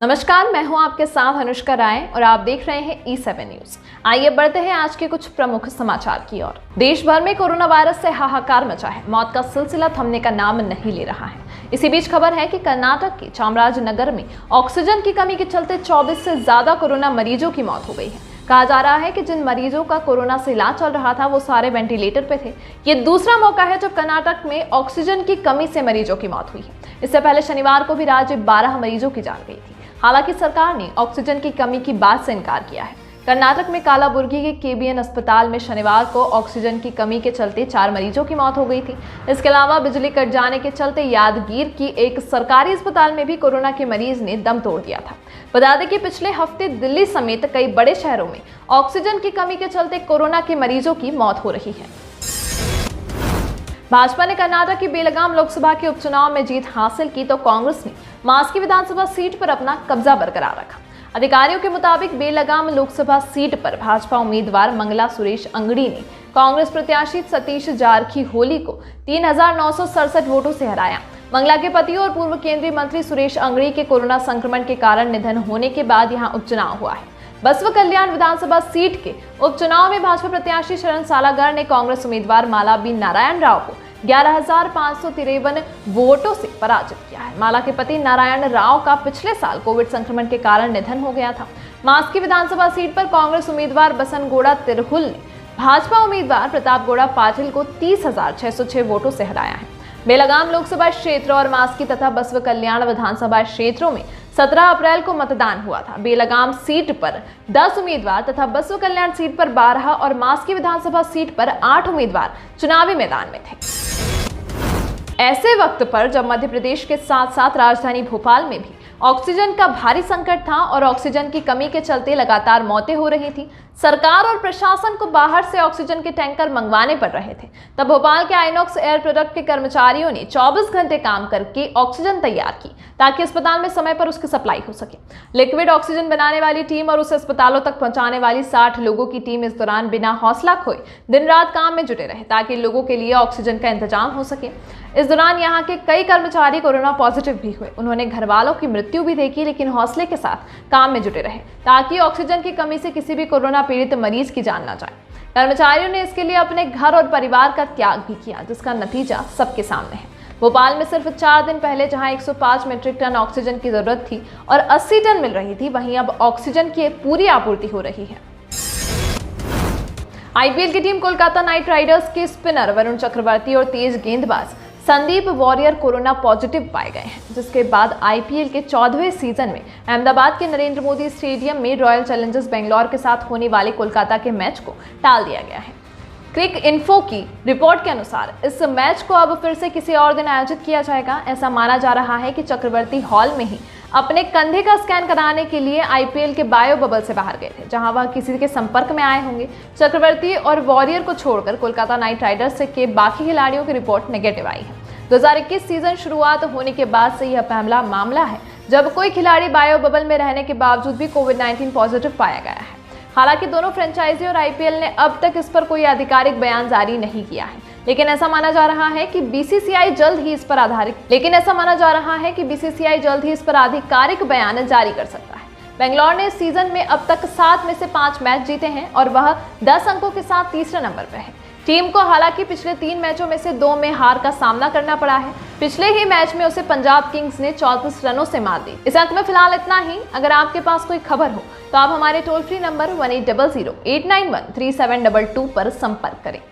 नमस्कार, मैं हूं आपके साथ अनुष्का राय और आप देख रहे हैं E7 न्यूज। आइए बढ़ते हैं आज के कुछ प्रमुख समाचार की ओर। देश भर में कोरोना वायरस से हाहाकार मचा है। मौत का सिलसिला थमने का नाम नहीं ले रहा है। इसी बीच खबर है कि कर्नाटक के चामराजनगर में ऑक्सीजन की कमी के चलते 24 से ज्यादा कोरोना मरीजों की मौत हो गई है। कहा जा रहा है कि जिन मरीजों का कोरोना से इलाज चल रहा था वो सारे वेंटिलेटर पे थे। ये दूसरा मौका है जब कर्नाटक में ऑक्सीजन की कमी से मरीजों की मौत हुई है। इससे पहले शनिवार को भी राज्य 12 मरीजों की जान गई थी। हालांकि सरकार ने ऑक्सीजन की कमी की बात से इनकार किया है। कर्नाटक में कालाबुर्गी के केबीएन अस्पताल में शनिवार को ऑक्सीजन की कमी के चलते 4 मरीजों की मौत हो गई थी। इसके अलावा बिजली कट जाने के चलते यादगीर की एक सरकारी अस्पताल में भी कोरोना के मरीज ने दम तोड़ दिया था। बता दें कि पिछले हफ्ते दिल्ली समेत कई बड़े शहरों में ऑक्सीजन की कमी के चलते कोरोना के मरीजों की मौत हो रही है। भाजपा ने कर्नाटक की बेलगाम लोकसभा के उपचुनाव में जीत हासिल की तो कांग्रेस ने मास्की विधानसभा सीट पर अपना कब्जा बरकरार रखा। अधिकारियों के मुताबिक बेलगाम लोकसभा सीट पर भाजपा उम्मीदवार मंगला सुरेश अंगड़ी ने कांग्रेस प्रत्याशी सतीश जारकीहोली को 3,967 वोटों से हराया। मंगला के पति और पूर्व केंद्रीय मंत्री सुरेश अंगड़ी के कोरोना संक्रमण के कारण निधन होने के बाद यहां उपचुनाव हुआ है। बसव कल्याण विधानसभा सीट के उपचुनाव में भाजपा प्रत्याशी शरण सालागर ने कांग्रेस उम्मीदवार माला बी नारायण राव को 11,553 वोटों से पराजित किया है। माला के पति नारायण राव का पिछले साल कोविड संक्रमण के कारण निधन हो गया था। मास्की विधानसभा सीट पर कांग्रेस उम्मीदवार बसनगौड़ा तिरहुल ने भाजपा उम्मीदवार प्रताप गौड़ा पाटिल को 30,606 वोटों से हराया है। बेलगाम लोकसभा क्षेत्र और मास्की तथा बसव कल्याण विधानसभा क्षेत्रों में 17 अप्रैल को मतदान हुआ था। बेलगाम सीट पर 10 उम्मीदवार तथा बसव कल्याण सीट पर 12 और मास्की विधानसभा सीट पर 8 उम्मीदवार चुनावी मैदान में थे। ऐसे वक्त पर जब मध्य प्रदेश के साथ साथ राजधानी भोपाल में भी ऑक्सीजन का भारी संकट था और ऑक्सीजन की कमी के चलते लगातार मौतें हो रही थी, सरकार और प्रशासन को बाहर से ऑक्सीजन के टैंकर मंगवाने पड़ रहे थे। तब भोपाल के आइनॉक्स एयर प्रोडक्ट के कर्मचारियों ने 24 घंटे काम करके ऑक्सीजन तैयार की ताकि अस्पताल में समय पर उसकी सप्लाई हो सके। लिक्विड ऑक्सीजन बनाने वाली टीम और उसे अस्पतालों तक पहुंचाने वाली 60 लोगों की टीम इस दौरान बिना हौसला खोए दिन रात काम में जुटे रहे ताकि लोगों के लिए ऑक्सीजन का इंतजाम हो सके। इस दौरान यहाँ के कई कर्मचारी कोरोना पॉजिटिव भी हुए। उन्होंने घर वालों की मृत्यु भी देखी, लेकिन हौसले के साथ काम में जुटे रहे ताकि ऑक्सीजन की कमी से किसी भी कोरोना पीड़ित मरीज की जान न जाए। कर्मचारियों ने इसके लिए अपने घर और परिवार का त्याग भी किया, जिसका नतीजा सबके सामने है। भोपाल में सिर्फ 4 दिन पहले जहां 105 मीट्रिक टन ऑक्सीजन की जरूरत थी और 80 टन मिल रही थी, वहीं अब ऑक्सीजन की पूरी आपूर्ति हो रही है। आईपीएल की टीम कोलकाता नाइट राइडर्स के स्पिनर वरुण चक्रवर्ती और तेज गेंदबाज संदीप वॉरियर कोरोना पॉजिटिव पाए गए हैं, जिसके बाद आईपीएल के 14वें सीजन में अहमदाबाद के नरेंद्र मोदी स्टेडियम में रॉयल चैलेंजर्स बेंगलोर के साथ होने वाले कोलकाता के मैच को टाल दिया गया है। क्रिक इन्फो की रिपोर्ट के अनुसार इस मैच को अब फिर से किसी और दिन आयोजित किया जाएगा। ऐसा माना जा रहा है कि चक्रवर्ती हॉल में ही अपने कंधे का स्कैन कराने के लिए आईपीएल के बायो बबल से बाहर गए थे, जहां वह किसी के संपर्क में आए होंगे। चक्रवर्ती और वॉरियर को छोड़कर कोलकाता नाइट राइडर्स के बाकी खिलाड़ियों की रिपोर्ट नेगेटिव आई है। 2021 सीजन शुरुआत होने के बाद से यह पहला मामला है जब कोई खिलाड़ी बायो बबल में रहने के बावजूद भी कोविड-19 पॉजिटिव पाया गया है। हालांकि दोनों फ्रेंचाइजी और आईपीएल ने अब तक इस पर कोई आधिकारिक बयान जारी नहीं किया है, लेकिन ऐसा माना जा रहा है कि बीसीसीआई जल्द ही इस पर आधिकारिक बयान जारी कर सकता है। बेंगलोर ने इस सीजन में अब तक 7 में से 5 मैच जीते हैं और वह 10 अंकों के साथ तीसरे नंबर पर है। टीम को हालांकि पिछले 3 मैचों में से 2 में हार का सामना करना पड़ा है। पिछले ही मैच में उसे पंजाब किंग्स ने 34 रनों से मात दी। इस अंक में फिलहाल इतना ही। अगर आपके पास कोई खबर हो तो आप हमारे टोल फ्री नंबर 1800 891 3722 पर संपर्क करें।